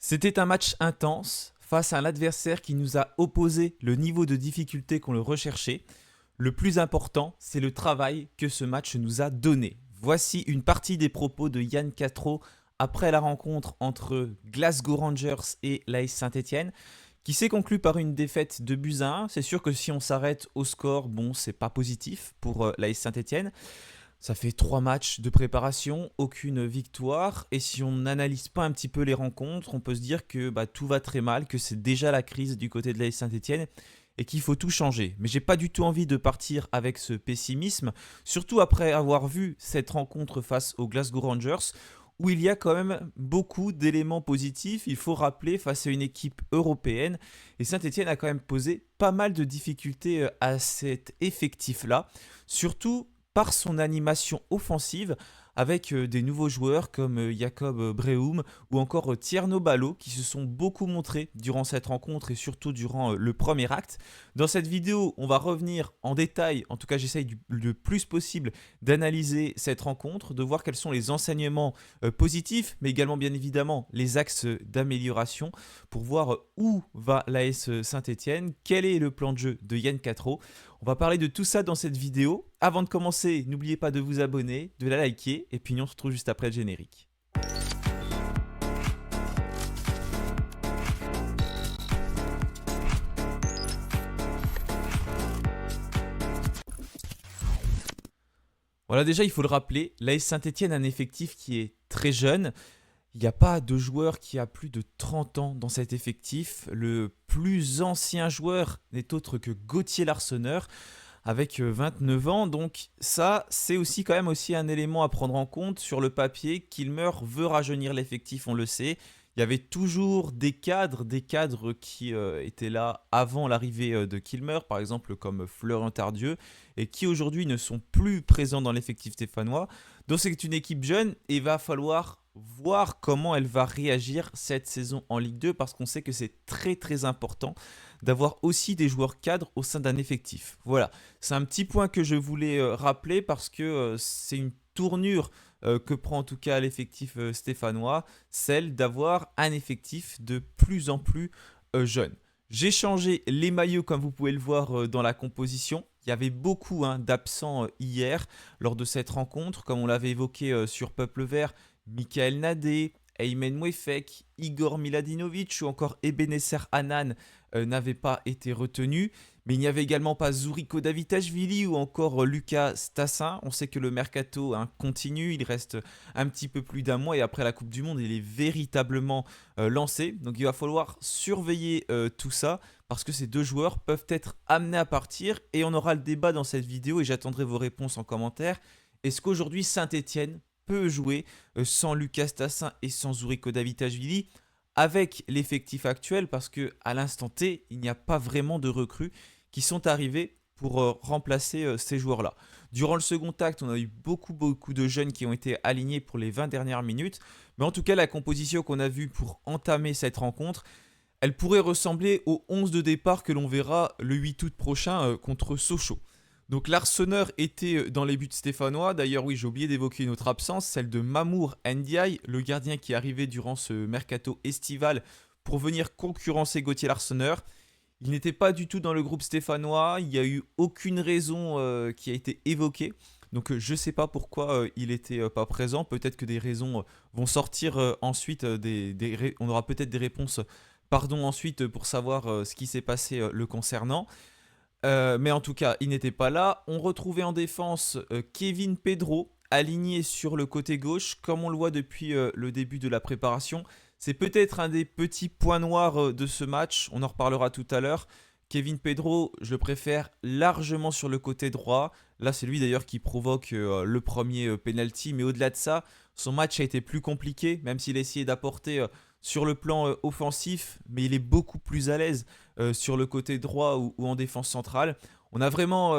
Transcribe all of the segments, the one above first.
C'était un match intense face à un adversaire qui nous a opposé le niveau de difficulté qu'on le recherchait. Le plus important, c'est le travail que ce match nous a donné. Voici une partie des propos de Yann Castro après la rencontre entre Glasgow Rangers et l'AS Saint-Etienne, qui s'est conclue par une défaite de buts à 1. C'est sûr que si on s'arrête au score, bon, c'est pas positif pour l'AS Saint-Etienne. Ça fait 3 matchs de préparation, aucune victoire. Et si on n'analyse pas un petit peu les rencontres, on peut se dire que tout va très mal, que c'est déjà la crise du côté de l'AS Saint-Etienne et qu'il faut tout changer. Mais j'ai pas du tout envie de partir avec ce pessimisme, surtout après avoir vu cette rencontre face aux Glasgow Rangers, où il y a quand même beaucoup d'éléments positifs. Il faut rappeler, face à une équipe européenne, et Saint-Etienne a quand même posé pas mal de difficultés à cet effectif-là, surtout par son animation offensive avec des nouveaux joueurs comme Jacob Breum ou encore Tierno Ballo qui se sont beaucoup montrés durant cette rencontre et surtout durant le premier acte. Dans cette vidéo, on va revenir en détail, en tout cas j'essaye le plus possible d'analyser cette rencontre, de voir quels sont les enseignements positifs, mais également bien évidemment les axes d'amélioration pour voir où va l'AS Saint-Etienne, quel est le plan de jeu de Yann Castro. On va parler de tout ça dans cette vidéo. Avant de commencer, n'oubliez pas de vous abonner, de la liker, et puis on se retrouve juste après le générique. Voilà, déjà il faut le rappeler, l'AS Saint-Etienne a un effectif qui est très jeune. Il n'y a pas de joueur qui a plus de 30 ans dans cet effectif. Le plus ancien joueur n'est autre que Gauthier Larsonneur, avec 29 ans. Donc ça, c'est aussi quand même aussi un élément à prendre en compte sur le papier. Kilmer veut rajeunir l'effectif, on le sait. Il y avait toujours des cadres qui étaient là avant l'arrivée de Kilmer, par exemple comme Florent Tardieu, et qui aujourd'hui ne sont plus présents dans l'effectif stéphanois. Donc c'est une équipe jeune et il va falloir voir comment elle va réagir cette saison en Ligue 2 parce qu'on sait que c'est très très important d'avoir aussi des joueurs cadres au sein d'un effectif. Voilà, c'est un petit point que je voulais rappeler parce que c'est une tournure que prend en tout cas l'effectif stéphanois, celle d'avoir un effectif de plus en plus jeune. J'ai changé les maillots comme vous pouvez le voir dans la composition. Il y avait beaucoup d'absents hier lors de cette rencontre, comme on l'avait évoqué sur Peuple Vert. Michael Nadé, Aymen Mouefek, Igor Miladinovic ou encore Ebenezer Hanan n'avaient pas été retenus. Mais il n'y avait également pas Zuriko Davitashvili ou encore Lucas Stassin. On sait que le mercato continue, il reste un petit peu plus d'un mois et après la Coupe du Monde, il est véritablement lancé. Donc il va falloir surveiller tout ça parce que ces deux joueurs peuvent être amenés à partir et on aura le débat dans cette vidéo et j'attendrai vos réponses en commentaire. Est-ce qu'aujourd'hui Saint-Etienne peut jouer sans Lucas Stassin et sans Zuriko Davitashvili avec l'effectif actuel parce que à l'instant T, il n'y a pas vraiment de recrues qui sont arrivés pour remplacer ces joueurs-là. Durant le second acte, on a eu beaucoup de jeunes qui ont été alignés pour les 20 dernières minutes. Mais en tout cas, la composition qu'on a vue pour entamer cette rencontre, elle pourrait ressembler au 11 de départ que l'on verra le 8 août prochain contre Sochaux. Donc l'Arseneur était dans les buts stéphanois. D'ailleurs, oui, j'ai oublié d'évoquer une autre absence, celle de Mamour Ndiaye, le gardien qui est arrivé durant ce mercato estival pour venir concurrencer Gauthier Larsonneur. Il n'était pas du tout dans le groupe stéphanois, il n'y a eu aucune raison qui a été évoquée. Donc je ne sais pas pourquoi il n'était pas présent. Peut-être que des raisons vont sortir ensuite. On aura peut-être des réponses ensuite pour savoir ce qui s'est passé le concernant. Mais en tout cas, il n'était pas là. On retrouvait en défense Kevin Pedro, aligné sur le côté gauche, comme on le voit depuis le début de la préparation. C'est peut-être un des petits points noirs de ce match, on en reparlera tout à l'heure. Kevin Pedro, je le préfère largement sur le côté droit. Là, c'est lui d'ailleurs qui provoque le premier penalty. Mais au-delà de ça, son match a été plus compliqué, même s'il a essayé d'apporter sur le plan offensif. Mais il est beaucoup plus à l'aise sur le côté droit ou en défense centrale. On a vraiment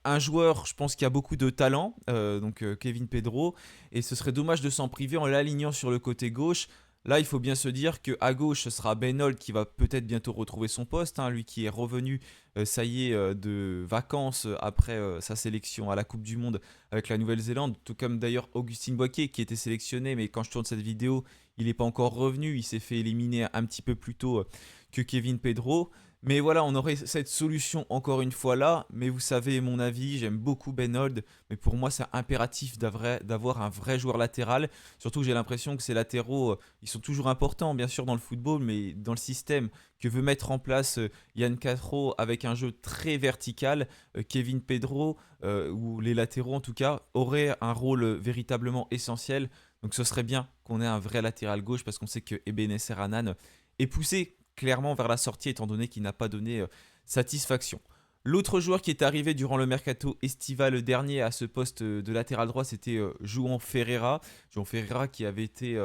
un joueur, je pense, qui a beaucoup de talent, donc Kevin Pedro. Et ce serait dommage de s'en priver en l'alignant sur le côté gauche. Là, il faut bien se dire qu'à gauche, ce sera Benold qui va peut-être bientôt retrouver son poste, hein, lui qui est revenu, ça y est, de vacances après sa sélection à la Coupe du Monde avec la Nouvelle-Zélande, tout comme d'ailleurs Augustin Boisquet qui était sélectionné, mais quand je tourne cette vidéo, il n'est pas encore revenu, il s'est fait éliminer un petit peu plus tôt que Kevin Pedro. Mais voilà, on aurait cette solution encore une fois là, mais vous savez mon avis, j'aime beaucoup Benold, mais pour moi c'est impératif d'avoir un vrai joueur latéral, surtout que j'ai l'impression que ces latéraux, ils sont toujours importants bien sûr dans le football, mais dans le système que veut mettre en place Yann Castro avec un jeu très vertical, Kevin Pedro, ou les latéraux en tout cas, auraient un rôle véritablement essentiel, donc ce serait bien qu'on ait un vrai latéral gauche, parce qu'on sait que Ebenezer Hanan est poussé clairement vers la sortie étant donné qu'il n'a pas donné satisfaction. L'autre joueur qui est arrivé durant le mercato estival dernier à ce poste de latéral droit, c'était João Ferreira. João Ferreira qui avait été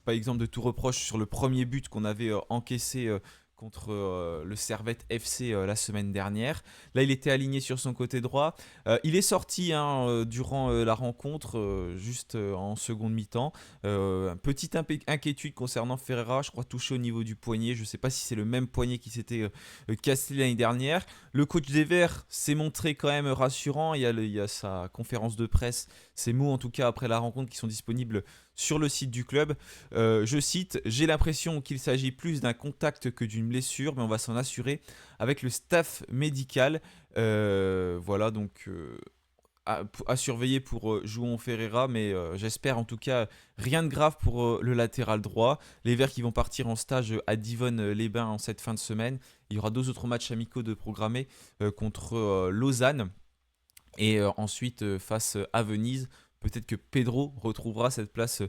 pas exemple de tout reproche sur le premier but qu'on avait encaissé contre le Servette FC la semaine dernière. Là, il était aligné sur son côté droit. Il est sorti hein, durant la rencontre, juste en seconde mi-temps. Petite inquiétude concernant Ferreira, je crois touché au niveau du poignet. Je ne sais pas si c'est le même poignet qui s'était cassé l'année dernière. Le coach des Verts s'est montré quand même rassurant. Il y a sa conférence de presse, ses mots en tout cas après la rencontre qui sont disponibles sur le site du club. Je cite: j'ai l'impression qu'il s'agit plus d'un contact que d'une blessure, mais on va s'en assurer avec le staff médical. Voilà, donc à surveiller pour João Ferreira, mais j'espère en tout cas rien de grave pour le latéral droit. Les Verts qui vont partir en stage à Divonne-les-Bains en cette fin de semaine. Il y aura 2 autres matchs amicaux de programmés contre Lausanne et ensuite face à Venise. Peut-être que Pedro retrouvera cette place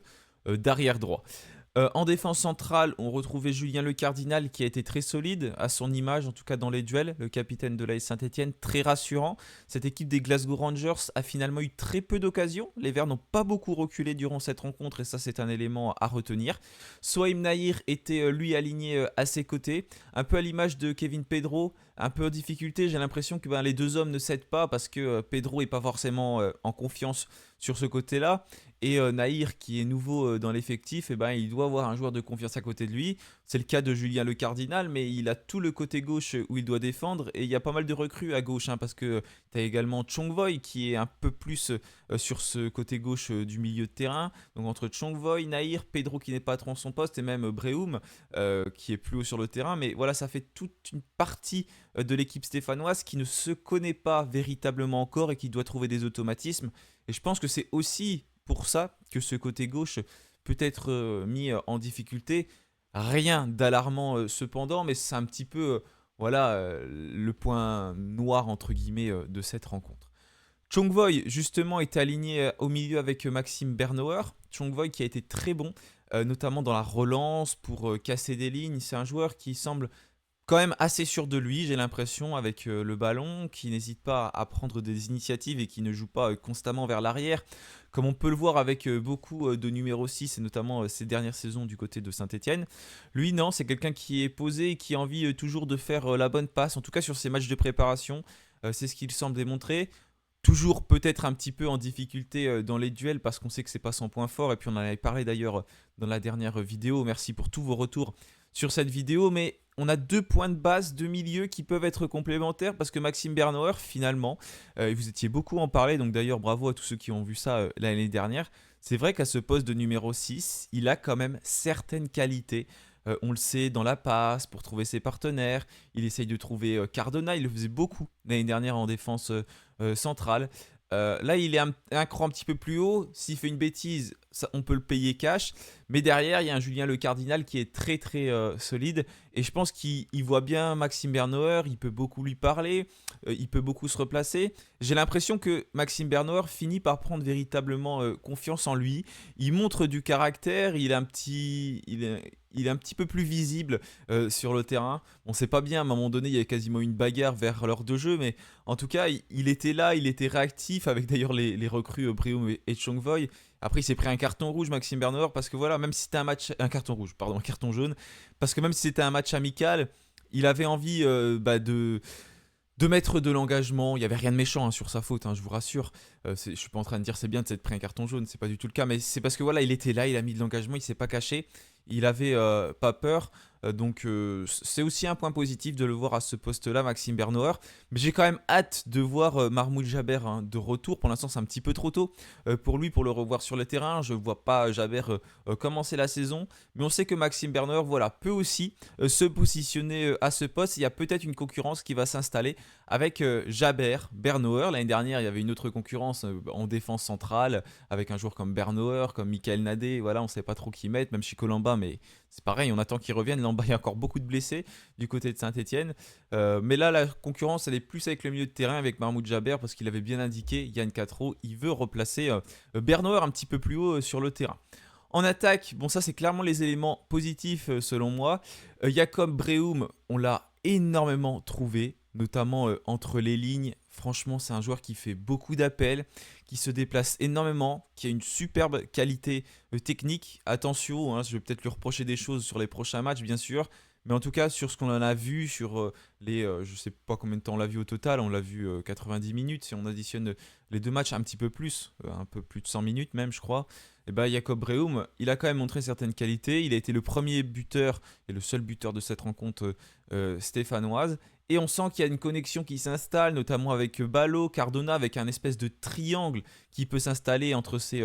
d'arrière droit. En défense centrale, on retrouvait Julien Le Cardinal qui a été très solide à son image, en tout cas dans les duels, le capitaine de l'AS Saint-Etienne, très rassurant. Cette équipe des Glasgow Rangers a finalement eu très peu d'occasions. Les Verts n'ont pas beaucoup reculé durant cette rencontre et ça c'est un élément à retenir. Sohaim Nahir était lui aligné à ses côtés, un peu à l'image de Kevin Pedro, un peu en difficulté. J'ai l'impression que les deux hommes ne cèdent pas parce que Pedro n'est pas forcément en confiance sur ce côté-là. Et Nahir, qui est nouveau dans l'effectif, il doit avoir un joueur de confiance à côté de lui. C'est le cas de Julien Le Cardinal, mais il a tout le côté gauche où il doit défendre. Et il y a pas mal de recrues à gauche, hein, parce que tu as également Chongvoy qui est un peu plus sur ce côté gauche du milieu de terrain. Donc entre Chongvoy, Nahir, Pedro qui n'est pas trop en son poste, et même Breum qui est plus haut sur le terrain. Mais voilà, ça fait toute une partie de l'équipe stéphanoise qui ne se connaît pas véritablement encore et qui doit trouver des automatismes. Et je pense que c'est aussi pour ça que ce côté gauche peut être mis en difficulté. Rien d'alarmant cependant, mais c'est un petit peu le point noir entre guillemets de cette rencontre. Chongvoy justement est aligné au milieu avec Maxime Bernauer. Chongvoy qui a été très bon, notamment dans la relance pour casser des lignes. C'est un joueur qui semble quand même assez sûr de lui, j'ai l'impression, avec le ballon, qui n'hésite pas à prendre des initiatives et qui ne joue pas constamment vers l'arrière, comme on peut le voir avec beaucoup de numéro 6, et notamment ces dernières saisons du côté de Saint-Etienne. Lui, non, c'est quelqu'un qui est posé et qui a envie toujours de faire la bonne passe, en tout cas sur ses matchs de préparation, c'est ce qu'il semble démontrer. Toujours peut-être un petit peu en difficulté dans les duels parce qu'on sait que c'est pas son point fort, et puis on en avait parlé d'ailleurs dans la dernière vidéo. Merci pour tous vos retours sur cette vidéo, mais on a 2 points de base, 2 milieux qui peuvent être complémentaires parce que Maxime Bernauer finalement, vous étiez beaucoup à en parler, donc d'ailleurs bravo à tous ceux qui ont vu ça l'année dernière. C'est vrai qu'à ce poste de numéro 6, il a quand même certaines qualités. On le sait dans la passe, pour trouver ses partenaires. Il essaye de trouver Cardona, il le faisait beaucoup l'année dernière en défense centrale. Là, il est un cran un petit peu plus haut. S'il fait une bêtise, ça, on peut le payer cash. Mais derrière, il y a un Julien Le Cardinal qui est très très solide. Et je pense qu'il voit bien Maxime Bernauer. Il peut beaucoup lui parler. Il peut beaucoup se replacer. J'ai l'impression que Maxime Bernauer finit par prendre véritablement confiance en lui. Il montre du caractère. Il est un petit peu plus visible sur le terrain. On sait pas bien, à un moment donné, il y a quasiment une bagarre vers l'heure de jeu, mais en tout cas, il était là, il était réactif, avec d'ailleurs les recrues Breum et Chongvoy. Après, il s'est pris un carton rouge, Maxime Bernauer, parce que voilà, même si c'était un carton jaune, parce que même si c'était un match amical, il avait envie de mettre de l'engagement. Il n'y avait rien de méchant sur sa faute, je vous rassure. Je ne suis pas en train de dire c'est bien de s'être pris un carton jaune, c'est pas du tout le cas, mais c'est parce que voilà, il était là, il a mis de l'engagement, il s'est pas caché, il avait pas peur. Donc c'est aussi un point positif de le voir à ce poste-là, Maxime Bernauer. Mais j'ai quand même hâte de voir Mahmoud Jaber de retour. Pour l'instant, c'est un petit peu trop tôt pour lui pour le revoir sur le terrain. Je ne vois pas Jaber commencer la saison. Mais on sait que Maxime Bernauer voilà, peut aussi se positionner à ce poste. Il y a peut-être une concurrence qui va s'installer avec Jaber, Bernauer. L'année dernière, il y avait une autre concurrence en défense centrale avec un joueur comme Bernauer, comme Michael Nadé. Voilà, on ne sait pas trop qui mettre, même Chico Lamba, mais c'est pareil, on attend qu'il revienne. Lamba, il y a encore beaucoup de blessés du côté de Saint-Etienne. Mais là, la concurrence, elle est plus avec le milieu de terrain, avec Mahmoud Jaber, parce qu'il avait bien indiqué, Yann Catro, il veut replacer Bernauer un petit peu plus haut sur le terrain. En attaque, bon ça c'est clairement les éléments positifs selon moi. Jacob Breum, on l'a énormément trouvé, notamment entre les lignes. Franchement, c'est un joueur qui fait beaucoup d'appels, qui se déplace énormément, qui a une superbe qualité technique. Attention, je vais peut-être lui reprocher des choses sur les prochains matchs, bien sûr. Mais en tout cas, sur ce qu'on en a vu, sur je ne sais pas combien de temps on l'a vu au total, on l'a vu 90 minutes. Si on additionne les deux matchs, un petit peu plus, un peu plus de 100 minutes même, je crois. Et ben, Jacob Breum, il a quand même montré certaines qualités. Il a été le premier buteur et le seul buteur de cette rencontre stéphanoise. Et on sent qu'il y a une connexion qui s'installe, notamment avec Ballot, Cardona, avec un espèce de triangle qui peut s'installer entre ces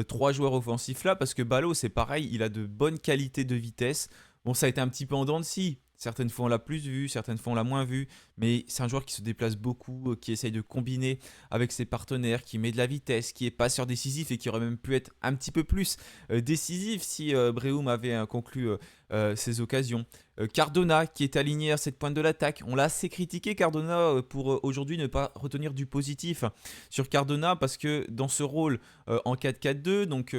trois joueurs offensifs-là. Parce que Ballot, c'est pareil, il a de bonnes qualités de vitesse. Bon, ça a été un petit peu en dents de scie. Certaines fois, on l'a plus vu, certaines fois, on l'a moins vu. Mais c'est un joueur qui se déplace beaucoup, qui essaye de combiner avec ses partenaires, qui met de la vitesse, qui est passeur décisif et qui aurait même pu être un petit peu plus décisif si Breum avait conclu ses occasions. Cardona, qui est aligné à cette pointe de l'attaque. On l'a assez critiqué, Cardona, pour aujourd'hui ne pas retenir du positif sur Cardona, parce que dans ce rôle en 4-4-2, donc...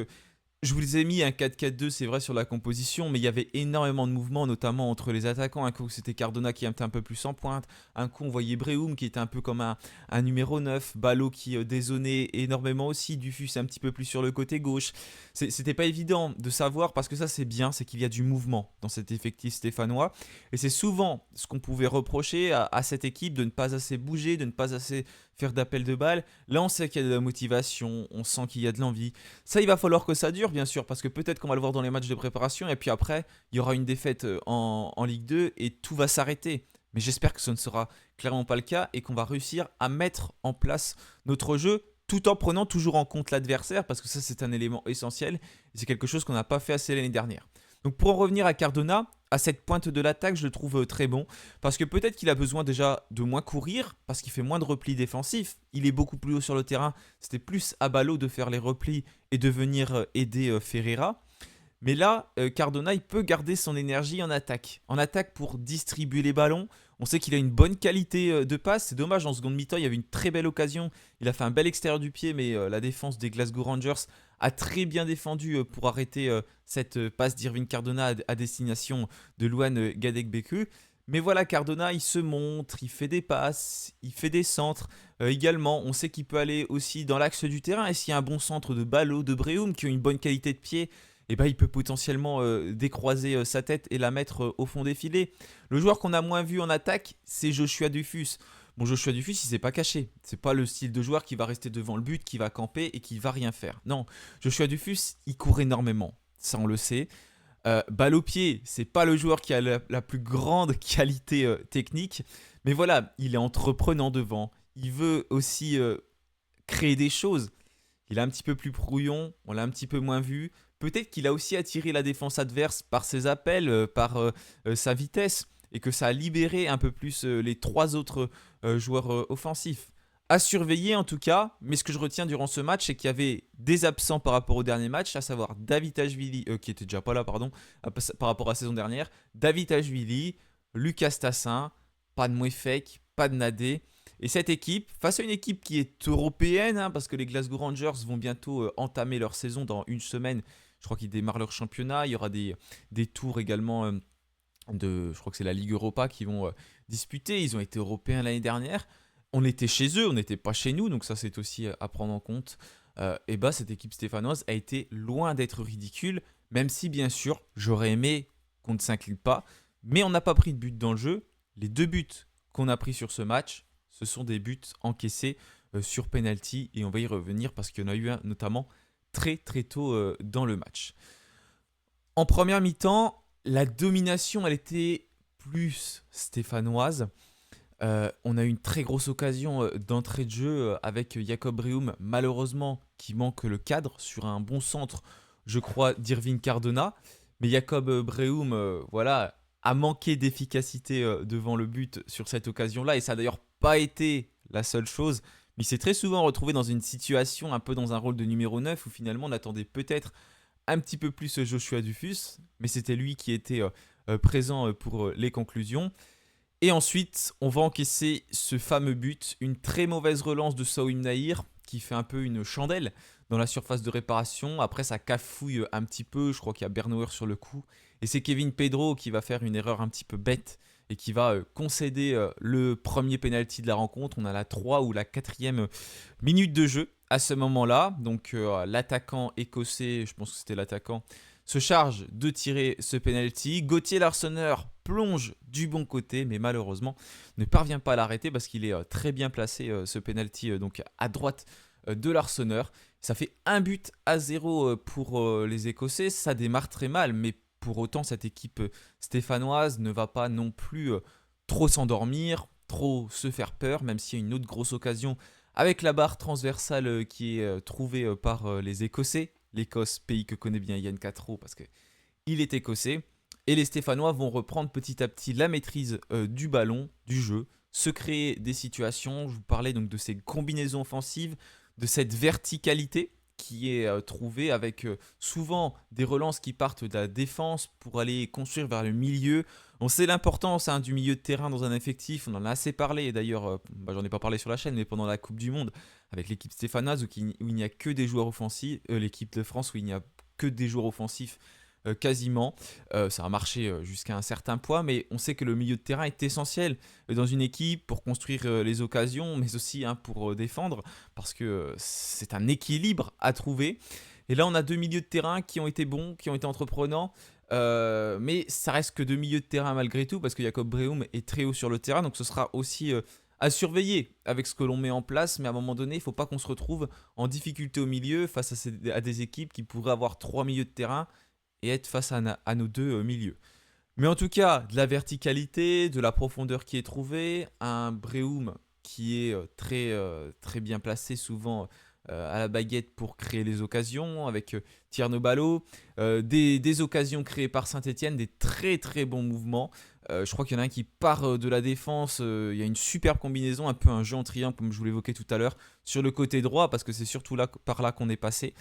je vous ai mis un 4-4-2, c'est vrai, sur la composition, mais il y avait énormément de mouvements, notamment entre les attaquants. Un coup, c'était Cardona qui était un peu plus en pointe. Un coup, on voyait Breum qui était un peu comme un numéro 9. Ballot qui dézonnait énormément aussi. Dufus un petit peu plus sur le côté gauche. C'était pas évident de savoir, parce que ça, c'est bien, c'est qu'il y a du mouvement dans cet effectif stéphanois. Et c'est souvent ce qu'on pouvait reprocher à cette équipe, de ne pas assez bouger, de ne pas assez faire d'appel de balle. Là, on sait qu'il y a de la motivation, on sent qu'il y a de l'envie. Ça, il va falloir que ça dure, bien sûr, parce que peut-être qu'on va le voir dans les matchs de préparation, et puis après, il y aura une défaite en Ligue 2 et tout va s'arrêter. Mais j'espère que ce ne sera clairement pas le cas et qu'on va réussir à mettre en place notre jeu tout en prenant toujours en compte l'adversaire, parce que ça, c'est un élément essentiel et c'est quelque chose qu'on n'a pas fait assez l'année dernière. Donc pour en revenir à Cardona, à cette pointe de l'attaque, je le trouve très bon. Parce que peut-être qu'il a besoin déjà de moins courir, parce qu'il fait moins de replis défensifs. Il est beaucoup plus haut sur le terrain. C'était plus à Ballot de faire les replis et de venir aider Ferreira. Mais là, Cardona, il peut garder son énergie en attaque. En attaque pour distribuer les ballons. On sait qu'il a une bonne qualité de passe. C'est dommage, en seconde mi-temps, il y avait une très belle occasion. Il a fait un bel extérieur du pied, mais la défense des Glasgow Rangers a très bien défendu pour arrêter cette passe d'Irving Cardona à destination de Luan Gadegbeku. Mais voilà, Cardona, il se montre, il fait des passes, il fait des centres. Également, on sait qu'il peut aller aussi dans l'axe du terrain. Et s'il y a un bon centre de Ballot, de Breum, qui ont une bonne qualité de pied, eh ben, il peut potentiellement décroiser sa tête et la mettre au fond des filets. Le joueur qu'on a moins vu en attaque, c'est Joshua Dufus. Bon, Joshua Dufus, il s'est pas caché. C'est pas le style de joueur qui va rester devant le but, qui va camper et qui va rien faire. Non, Joshua Dufus, il court énormément. Ça, on le sait. Balle au pied, c'est pas le joueur qui a la plus grande qualité technique. Mais voilà, il est entreprenant devant. Il veut aussi créer des choses. Il est un petit peu plus brouillon, on l'a un petit peu moins vu. Peut-être qu'il a aussi attiré la défense adverse par ses appels, par sa vitesse, et que ça a libéré un peu plus les trois autres joueurs offensifs. À surveiller en tout cas, mais ce que je retiens durant ce match, c'est qu'il y avait des absents par rapport au dernier match, à savoir David Ashvili, qui était déjà pas là, pardon, par rapport à la saison dernière, David Ashvili, Lucas Tassin, pas de Mouefek, pas de Nadé. Et cette équipe, face à une équipe qui est européenne, parce que les Glasgow Rangers vont bientôt entamer leur saison dans une semaine, je crois qu'ils démarrent leur championnat, il y aura des tours également je crois que c'est la Ligue Europa qui vont disputer, ils ont été européens l'année dernière, on était chez eux, on n'était pas chez nous, donc ça c'est aussi à prendre en compte. Et bah cette équipe stéphanoise a été loin d'être ridicule, même si bien sûr j'aurais aimé qu'on ne s'incline pas, mais on n'a pas pris de but dans le jeu. Les deux buts qu'on a pris sur ce match ce sont des buts encaissés sur penalty et on va y revenir parce qu'il y en a eu un notamment très très tôt dans le match. En première mi-temps, la domination elle était plus stéphanoise. On a eu une très grosse occasion d'entrée de jeu avec Jacob Brehum, malheureusement, qui manque le cadre sur un bon centre, je crois, d'Irving Cardona. Mais Jacob Brehum, voilà, a manqué d'efficacité devant le but sur cette occasion-là. Et ça n'a d'ailleurs pas été la seule chose. Mais il s'est très souvent retrouvé dans une situation, un peu dans un rôle de numéro 9, où finalement on attendait peut-être un petit peu plus Joshua Dufus. Mais c'était lui qui était présent pour les conclusions. Et ensuite, on va encaisser ce fameux but, une très mauvaise relance de Saouim Nahir qui fait un peu une chandelle dans la surface de réparation. Après, ça cafouille un petit peu, je crois qu'il y a Bernauer sur le coup. Et c'est Kevin Pedro qui va faire une erreur un petit peu bête et qui va concéder le premier penalty de la rencontre. On a la 3 ou la 4e minute de jeu à ce moment-là. Donc l'attaquant écossais, je pense que c'était l'attaquant, se charge de tirer ce penalty. Gauthier Larsonneur plonge du bon côté, mais malheureusement ne parvient pas à l'arrêter parce qu'il est très bien placé, ce penalty, donc à droite de Larsonneur. Ça fait 1-0 pour les Écossais. Ça démarre très mal, mais pour autant, cette équipe stéphanoise ne va pas non plus trop s'endormir, trop se faire peur, même s'il y a une autre grosse occasion avec la barre transversale qui est trouvée par les Écossais. L'Écosse, pays que connaît bien Yann Catro parce qu'il est écossais. Et les Stéphanois vont reprendre petit à petit la maîtrise du ballon, du jeu, se créer des situations. Je vous parlais donc de ces combinaisons offensives, de cette verticalité qui est trouvée avec souvent des relances qui partent de la défense pour aller construire vers le milieu. On sait l'importance du milieu de terrain dans un effectif, on en a assez parlé, et d'ailleurs, j'en ai pas parlé sur la chaîne, mais pendant la Coupe du Monde, avec l'équipe stéphanoise où il n'y a que des joueurs offensifs, l'équipe de France où il n'y a que des joueurs offensifs quasiment. Ça a marché jusqu'à un certain point, mais on sait que le milieu de terrain est essentiel dans une équipe pour construire les occasions, mais aussi pour défendre, parce que c'est un équilibre à trouver. Et là, on a deux milieux de terrain qui ont été bons, qui ont été entreprenants, mais ça reste que deux milieux de terrain malgré tout, parce que Jacob Brehum est très haut sur le terrain, donc ce sera aussi à surveiller avec ce que l'on met en place, mais à un moment donné, il ne faut pas qu'on se retrouve en difficulté au milieu face à des équipes qui pourraient avoir trois milieux de terrain et être face à nos deux milieux. Mais en tout cas, de la verticalité, de la profondeur qui est trouvée, un Brehum qui est très bien placé souvent à la baguette pour créer les occasions, avec Tierno Ballo, des occasions créées par Saint-Etienne, des très très bons mouvements. Je crois qu'il y en a un qui part de la défense, il y a une superbe combinaison, un peu un jeu en triangle comme je vous l'évoquais tout à l'heure, sur le côté droit, parce que c'est surtout par là qu'on est passé.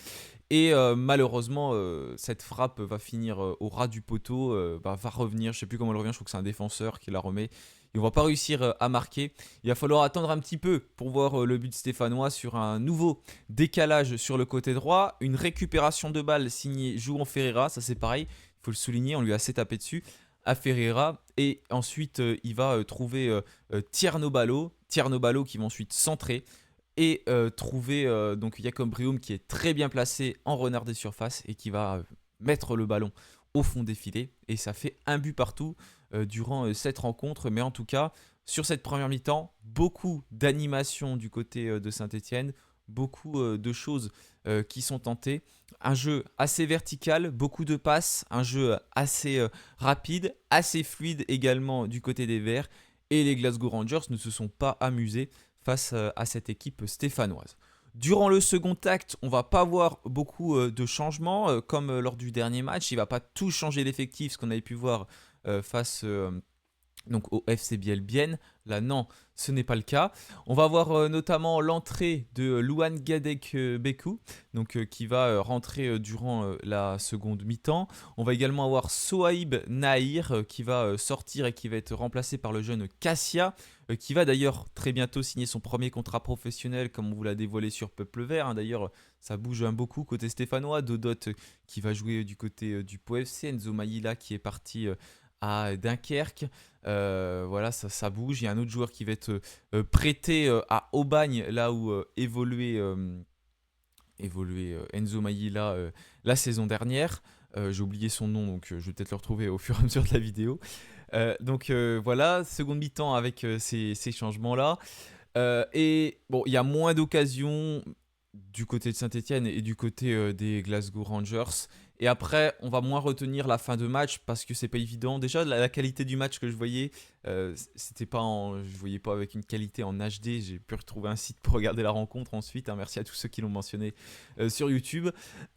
Et malheureusement, cette frappe va finir au ras du poteau, va revenir, je ne sais plus comment elle revient, je crois que c'est un défenseur qui la remet. Et on ne va pas réussir à marquer. Il va falloir attendre un petit peu pour voir le but stéphanois sur un nouveau décalage sur le côté droit. Une récupération de balle signée João Ferreira, ça c'est pareil, il faut le souligner, on lui a assez tapé dessus à Ferreira. Et ensuite, il va trouver Tierno Ballo qui va ensuite centrer et trouver donc Jacob Brehum qui est très bien placé en renard des surfaces et qui va mettre le ballon au fond des filets. Et ça fait un but partout durant cette rencontre. Mais en tout cas, sur cette première mi-temps, beaucoup d'animation du côté de Saint-Etienne, beaucoup de choses qui sont tentées. Un jeu assez vertical, beaucoup de passes, un jeu assez rapide, assez fluide également du côté des Verts. Et les Glasgow Rangers ne se sont pas amusés face à cette équipe stéphanoise. Durant le second acte, on ne va pas voir beaucoup de changements, comme lors du dernier match. Il ne va pas tout changer l'effectif, ce qu'on avait pu voir face donc au FC Biel-Bienne. Là, non, ce n'est pas le cas. On va voir notamment l'entrée de Louane Gadek-Bekou, donc qui va rentrer durant la seconde mi-temps. On va également avoir Sohaib Nahir qui va sortir et qui va être remplacé par le jeune Cassia, qui va d'ailleurs très bientôt signer son premier contrat professionnel, comme on vous l'a dévoilé sur Peuple Vert. Hein. D'ailleurs, ça bouge beaucoup côté stéphanois. Dodot qui va jouer du côté du Pau FC, Enzo Maïla qui est parti à Dunkerque. Voilà, ça bouge. Il y a un autre joueur qui va être prêté à Aubagne, là où évoluait Enzo Maïla la saison dernière. J'ai oublié son nom, donc je vais peut-être le retrouver au fur et à mesure de la vidéo. Donc voilà, seconde mi-temps avec ces changements-là. Et bon, il y a moins d'occasions du côté de Saint-Etienne et du côté des Glasgow Rangers. Et après, on va moins retenir la fin de match parce que c'est pas évident. Déjà, la qualité du match que je voyais, c'était pas je voyais pas avec une qualité en HD. J'ai pu retrouver un site pour regarder la rencontre ensuite, hein. Merci à tous ceux qui l'ont mentionné sur YouTube.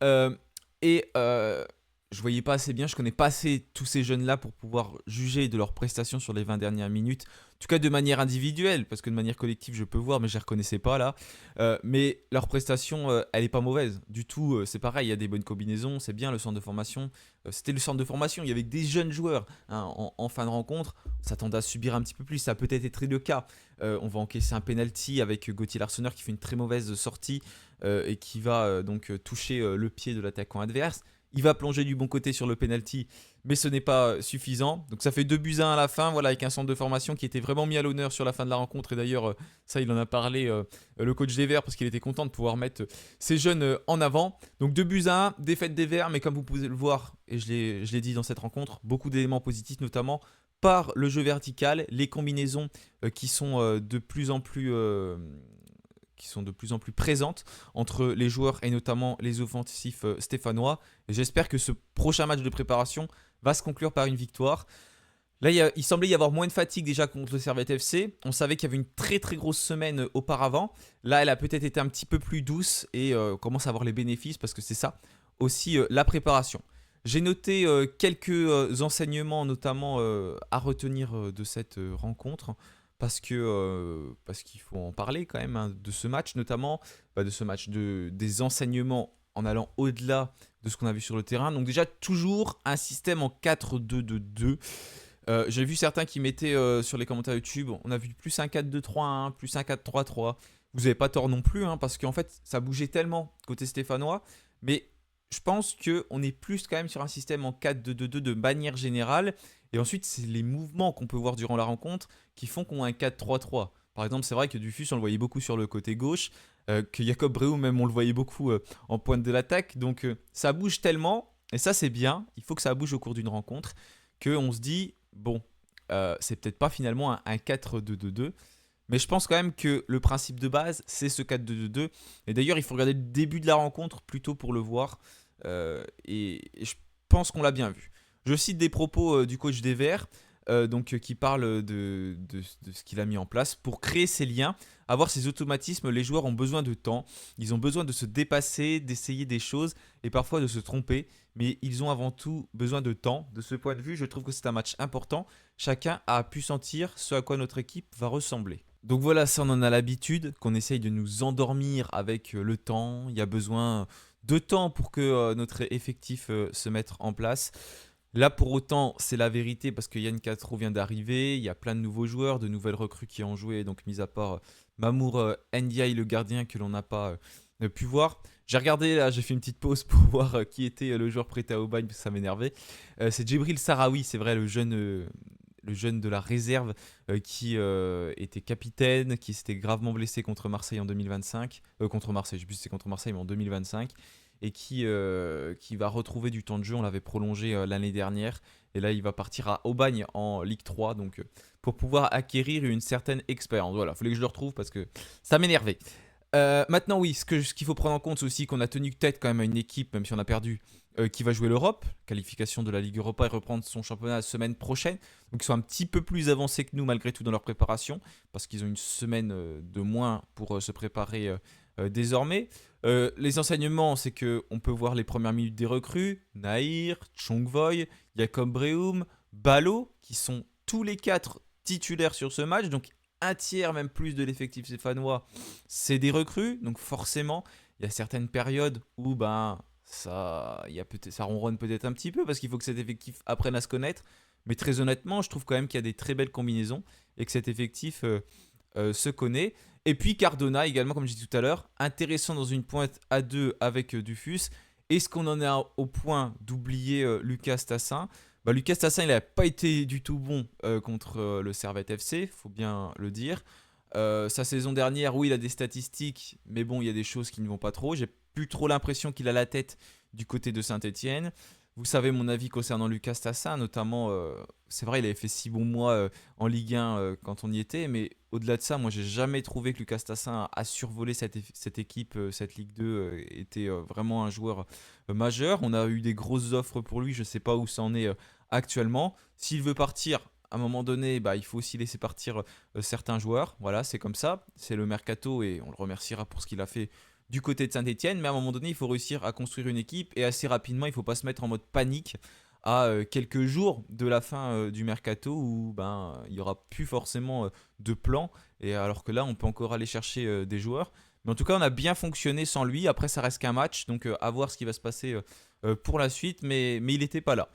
Euh, et je voyais pas assez bien, je connais pas assez tous ces jeunes-là pour pouvoir juger de leurs prestations sur les 20 dernières minutes. En tout cas de manière individuelle, parce que de manière collective je peux voir, mais je les reconnaissais pas là. Mais leur prestation, elle est pas mauvaise du tout. C'est pareil, il y a des bonnes combinaisons, c'est bien le centre de formation. C'était le centre de formation, il y avait que des jeunes joueurs, hein, en fin de rencontre. On s'attendait à subir un petit peu plus, ça a peut-être été le cas. On va encaisser un penalty avec Gauthier Larsonneur qui fait une très mauvaise sortie et qui va donc toucher le pied de l'attaquant adverse. Il va plonger du bon côté sur le penalty, mais ce n'est pas suffisant. Donc ça fait 2-1 à la fin, voilà, avec un centre de formation qui était vraiment mis à l'honneur sur la fin de la rencontre. Et d'ailleurs, ça, il en a parlé, le coach des Verts, parce qu'il était content de pouvoir mettre ces jeunes en avant. Donc 2-1, défaite des Verts, mais comme vous pouvez le voir, et je l'ai dit dans cette rencontre, beaucoup d'éléments positifs, notamment par le jeu vertical, les combinaisons qui sont de plus en plus présentes entre les joueurs et notamment les offensifs stéphanois. Et j'espère que ce prochain match de préparation va se conclure par une victoire. Là, il semblait y avoir moins de fatigue déjà contre le Servette FC. On savait qu'il y avait une très très grosse semaine auparavant. Là, elle a peut-être été un petit peu plus douce et on commence à avoir les bénéfices parce que c'est ça aussi la préparation. J'ai noté quelques enseignements notamment à retenir de cette rencontre parce qu'il faut en parler quand même, hein, de ce match notamment, de ce match, des enseignements en allant au-delà de ce qu'on a vu sur le terrain. Donc déjà toujours un système en 4-2-2-2. J'ai vu certains qui mettaient sur les commentaires YouTube, on a vu plus un 4-2-3-1, plus un 4-3-3. Vous n'avez pas tort non plus, hein, parce qu'en fait ça bougeait tellement côté stéphanois, mais je pense qu'on est plus quand même sur un système en 4-2-2-2 de manière générale. Et ensuite, c'est les mouvements qu'on peut voir durant la rencontre qui font qu'on a un 4-3-3. Par exemple, c'est vrai que Dufus, on le voyait beaucoup sur le côté gauche, que Jacob Breu, même, on le voyait beaucoup en pointe de l'attaque. Donc, ça bouge tellement, et ça, c'est bien. Il faut que ça bouge au cours d'une rencontre, qu'on se dit, bon, c'est peut-être pas finalement un 4-2-2-2. Mais je pense quand même que le principe de base, c'est ce 4-2-2-2. Et d'ailleurs, il faut regarder le début de la rencontre plutôt pour le voir. Et je pense qu'on l'a bien vu. Je cite des propos du coach des Verts, qui parle de ce qu'il a mis en place. Pour créer ces liens, avoir ces automatismes, les joueurs ont besoin de temps. Ils ont besoin de se dépasser, d'essayer des choses et parfois de se tromper. Mais ils ont avant tout besoin de temps. De ce point de vue, je trouve que c'est un match important. Chacun a pu sentir ce à quoi notre équipe va ressembler. Donc voilà, ça on en a l'habitude, qu'on essaye de nous endormir avec le temps. Il y a besoin de temps pour que notre effectif se mette en place. Là, pour autant, c'est la vérité parce que Yann Castro vient d'arriver. Il y a plein de nouveaux joueurs, de nouvelles recrues qui ont joué. Donc, mis à part Mamour Ndiaye, le gardien, que l'on n'a pas pu voir. J'ai regardé, là, j'ai fait une petite pause pour voir qui était le joueur prêté à Aubagne parce que ça m'énervait. C'est Djibril Sarawi, c'est vrai, le jeune de la réserve qui était capitaine, qui s'était gravement blessé contre Marseille en 2025. Contre Marseille, je ne sais plus si c'est contre Marseille, mais en 2025. Et qui va retrouver du temps de jeu. On l'avait prolongé l'année dernière. Et là, il va partir à Aubagne en Ligue 3. Donc, pour pouvoir acquérir une certaine expérience. Voilà, il fallait que je le retrouve parce que ça m'énervait. Maintenant, oui, ce qu'il faut prendre en compte, c'est aussi qu'on a tenu tête quand même à une équipe, même si on a perdu, qui va jouer l'Europe, qualification de la Ligue Europa et reprendre son championnat la semaine prochaine. Donc ils sont un petit peu plus avancés que nous malgré tout dans leur préparation, parce qu'ils ont une semaine de moins pour se préparer désormais. Les enseignements, c'est qu'on peut voir les premières minutes des recrues, Nahir, Chongvoy, Jacob Breum, Balo, qui sont tous les 4 titulaires sur ce match, donc un tiers, même plus de l'effectif stéphanois, c'est des recrues. Donc forcément, il y a certaines périodes où ça ronronne peut-être un petit peu parce qu'il faut que cet effectif apprenne à se connaître. Mais très honnêtement, je trouve quand même qu'il y a des très belles combinaisons et que cet effectif se connaît. Et puis Cardona également, comme je disais tout à l'heure, intéressant dans une pointe à 2 avec Dufus. Est-ce qu'on en est au point d'oublier Lucas Tassin? Lucas Tassin, il n'a pas été du tout bon contre le Servette FC, faut bien le dire. Sa saison dernière, oui, il a des statistiques, mais bon, il y a des choses qui ne vont pas trop. J'ai plus trop l'impression qu'il a la tête du côté de Saint-Etienne. Vous savez mon avis concernant Lucas Tassin, notamment, c'est vrai, il avait fait 6 bons mois en Ligue 1 quand on y était, mais au-delà de ça, moi j'ai jamais trouvé que Lucas Tassin a survolé cette équipe, cette Ligue 2 était vraiment un joueur majeur. On a eu des grosses offres pour lui, je ne sais pas où ça en est actuellement. S'il veut partir, à un moment donné, bah, il faut aussi laisser partir certains joueurs. Voilà, c'est comme ça, c'est le mercato et on le remerciera pour ce qu'il a fait du côté de Saint-Etienne. Mais à un moment donné, il faut réussir à construire une équipe et assez rapidement, il ne faut pas se mettre en mode panique à quelques jours de la fin du mercato où ben, il n'y aura plus forcément de plan. Et alors que là, on peut encore aller chercher des joueurs. Mais en tout cas, on a bien fonctionné sans lui. Après, ça reste qu'un match. Donc, à voir ce qui va se passer pour la suite. Mais il n'était pas là.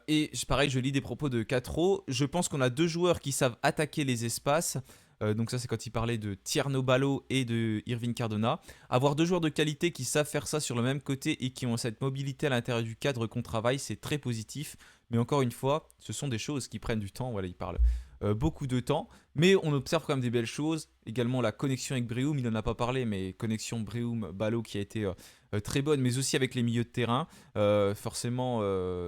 Et pareil, je lis des propos de Catro. Je pense qu'on a deux joueurs qui savent attaquer les espaces. Donc ça, c'est quand il parlait de Tierno Ballo et de Irving Cardona. Avoir deux joueurs de qualité qui savent faire ça sur le même côté et qui ont cette mobilité à l'intérieur du cadre qu'on travaille, c'est très positif. Mais encore une fois, ce sont des choses qui prennent du temps. Voilà, il parle beaucoup de temps. Mais on observe quand même des belles choses. Également la connexion avec Breum, il n'en a pas parlé, mais connexion Breum-Ballo qui a été très bonne, mais aussi avec les milieux de terrain. Forcément,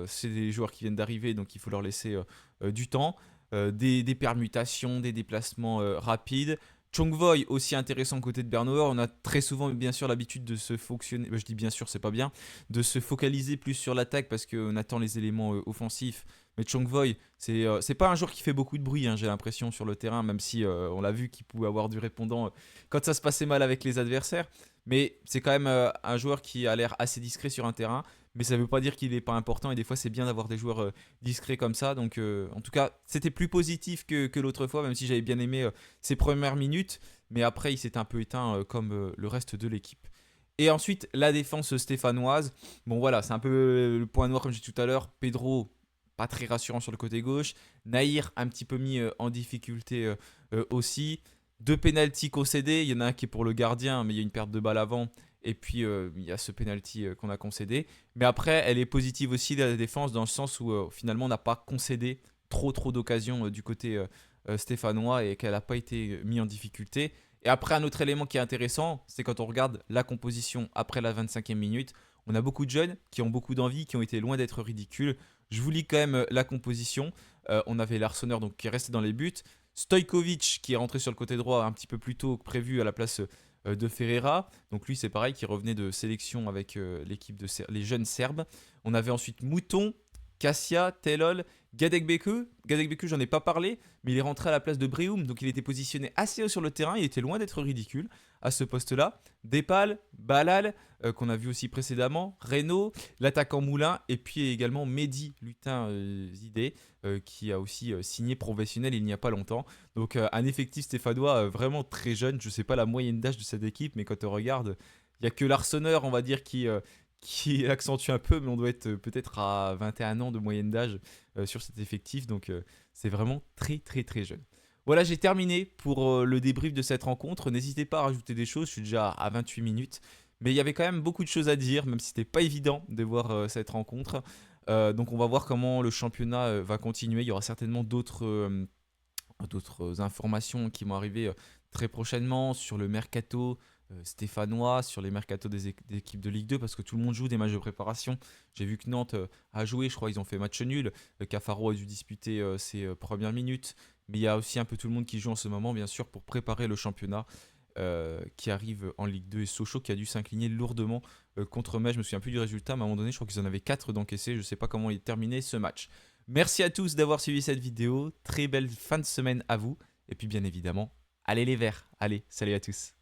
c'est des joueurs qui viennent d'arriver, donc il faut leur laisser du temps. Des permutations, des déplacements rapides. Chongvoy aussi intéressant côté de Bernauer. On a très souvent bien sûr l'habitude de se fonctionner, je dis bien sûr c'est pas bien, de se focaliser plus sur l'attaque parce qu'on attend les éléments offensifs. Mais Chongvoy, c'est pas un joueur qui fait beaucoup de bruit, hein, j'ai l'impression sur le terrain, même si on l'a vu qu'il pouvait avoir du répondant quand ça se passait mal avec les adversaires. Mais c'est quand même un joueur qui a l'air assez discret sur un terrain. Mais ça ne veut pas dire qu'il n'est pas important. Et des fois, c'est bien d'avoir des joueurs discrets comme ça. Donc, en tout cas, c'était plus positif que l'autre fois, même si j'avais bien aimé ses premières minutes. Mais après, il s'est un peu éteint comme le reste de l'équipe. Et ensuite, la défense stéphanoise. Bon, voilà, c'est un peu le point noir, comme j'ai dit tout à l'heure. Pedro, pas très rassurant sur le côté gauche. Nahir, un petit peu mis en difficulté aussi. Deux pénaltys concédés. Il y en a un qui est pour le gardien, mais il y a une perte de balle avant. Et puis, il y a ce penalty qu'on a concédé. Mais après, elle est positive aussi, la défense, dans le sens où finalement, on n'a pas concédé trop d'occasions du côté stéphanois et qu'elle n'a pas été mise en difficulté. Et après, un autre élément qui est intéressant, c'est quand on regarde la composition après la 25e minute. On a beaucoup de jeunes qui ont beaucoup d'envie, qui ont été loin d'être ridicules. Je vous lis quand même la composition. On avait l'Arseneur donc, qui est resté dans les buts. Stojkovic qui est rentré sur le côté droit un petit peu plus tôt que prévu à la place de Ferreira. Donc lui c'est pareil qui revenait de sélection avec l'équipe de les jeunes Serbes. On avait ensuite Mouton, Cassia, Telol, Gadekbeke. Gadekbeke j'en ai pas parlé, mais il est rentré à la place de Breum, donc il était positionné assez haut sur le terrain, il était loin d'être ridicule à ce poste-là. Depal, Balal, qu'on a vu aussi précédemment, Reno, l'attaquant Moulin, et puis également Mehdi Lutin Zidé, qui a aussi signé professionnel il n'y a pas longtemps. Donc un effectif stéphanois vraiment très jeune, je ne sais pas la moyenne d'âge de cette équipe, mais quand on regarde, il n'y a que l'Arseneur, on va dire, qui accentue un peu, mais on doit être peut-être à 21 ans de moyenne d'âge sur cet effectif, donc c'est vraiment très jeune. Voilà, j'ai terminé pour le débrief de cette rencontre. N'hésitez pas à rajouter des choses, je suis déjà à 28 minutes. Mais il y avait quand même beaucoup de choses à dire, même si c'était pas évident de voir cette rencontre. Donc on va voir comment le championnat va continuer. Il y aura certainement d'autres informations qui vont arriver très prochainement sur le mercato stéphanois, sur les mercatos des équipes de Ligue 2, parce que tout le monde joue des matchs de préparation. J'ai vu que Nantes a joué, je crois ils ont fait match nul. Cafaro a dû disputer ses premières minutes. Mais il y a aussi un peu tout le monde qui joue en ce moment, bien sûr, pour préparer le championnat qui arrive en Ligue 2. Et Sochaux qui a dû s'incliner lourdement contre Metz. Je me souviens plus du résultat, mais à un moment donné, je crois qu'ils en avaient 4 d'encaissés. Je ne sais pas comment il est terminé ce match. Merci à tous d'avoir suivi cette vidéo. Très belle fin de semaine à vous. Et puis bien évidemment, allez les Verts. Allez, salut à tous.